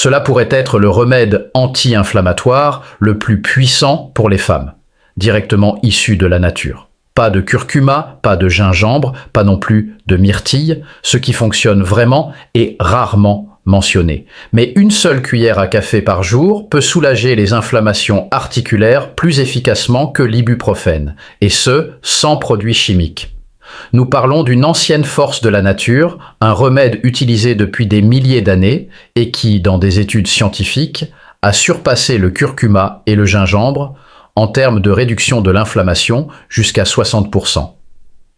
Cela pourrait être le remède anti-inflammatoire le plus puissant pour les femmes, directement issu de la nature. Pas de curcuma, pas de gingembre, pas non plus de myrtille. Ce qui fonctionne vraiment est rarement mentionné. Mais une seule cuillère à café par jour peut soulager les inflammations articulaires plus efficacement que l'ibuprofène, et ce, sans produits chimiques. Nous parlons d'une ancienne force de la nature, un remède utilisé depuis des milliers d'années et qui, dans des études scientifiques, a surpassé le curcuma et le gingembre en termes de réduction de l'inflammation jusqu'à 60%.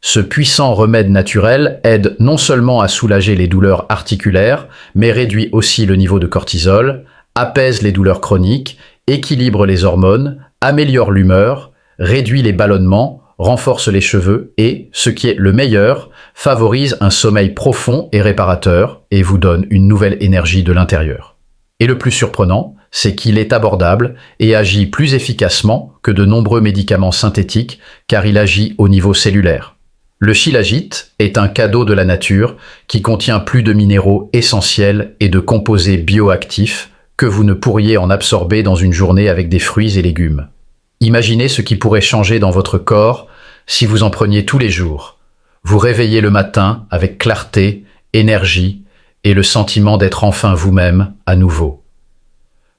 Ce puissant remède naturel aide non seulement à soulager les douleurs articulaires, mais réduit aussi le niveau de cortisol, apaise les douleurs chroniques, équilibre les hormones, améliore l'humeur, réduit les ballonnements, renforce les cheveux et, ce qui est le meilleur, favorise un sommeil profond et réparateur et vous donne une nouvelle énergie de l'intérieur. Et le plus surprenant, c'est qu'il est abordable et agit plus efficacement que de nombreux médicaments synthétiques car il agit au niveau cellulaire. Le shilajit est un cadeau de la nature qui contient plus de minéraux essentiels et de composés bioactifs que vous ne pourriez en absorber dans une journée avec des fruits et légumes. Imaginez ce qui pourrait changer dans votre corps si vous en preniez tous les jours. Vous réveillez le matin avec clarté, énergie et le sentiment d'être enfin vous-même à nouveau.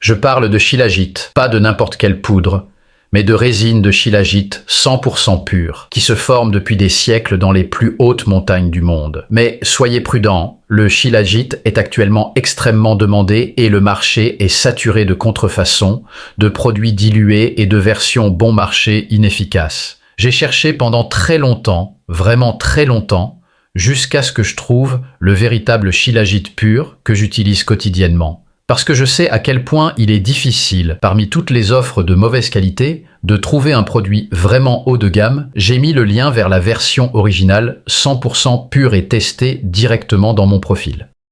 Je parle de shilajit, pas de n'importe quelle poudre, mais de résine de shilajit 100% pure, qui se forme depuis des siècles dans les plus hautes montagnes du monde. Mais soyez prudents, le shilajit est actuellement extrêmement demandé et le marché est saturé de contrefaçons, de produits dilués et de versions bon marché inefficaces. J'ai cherché pendant très longtemps, vraiment très longtemps, jusqu'à ce que je trouve le véritable shilajit pur que j'utilise quotidiennement. Parce que je sais à quel point il est difficile, parmi toutes les offres de mauvaise qualité, de trouver un produit vraiment haut de gamme, j'ai mis le lien vers la version originale 100% pure et testée directement dans mon profil.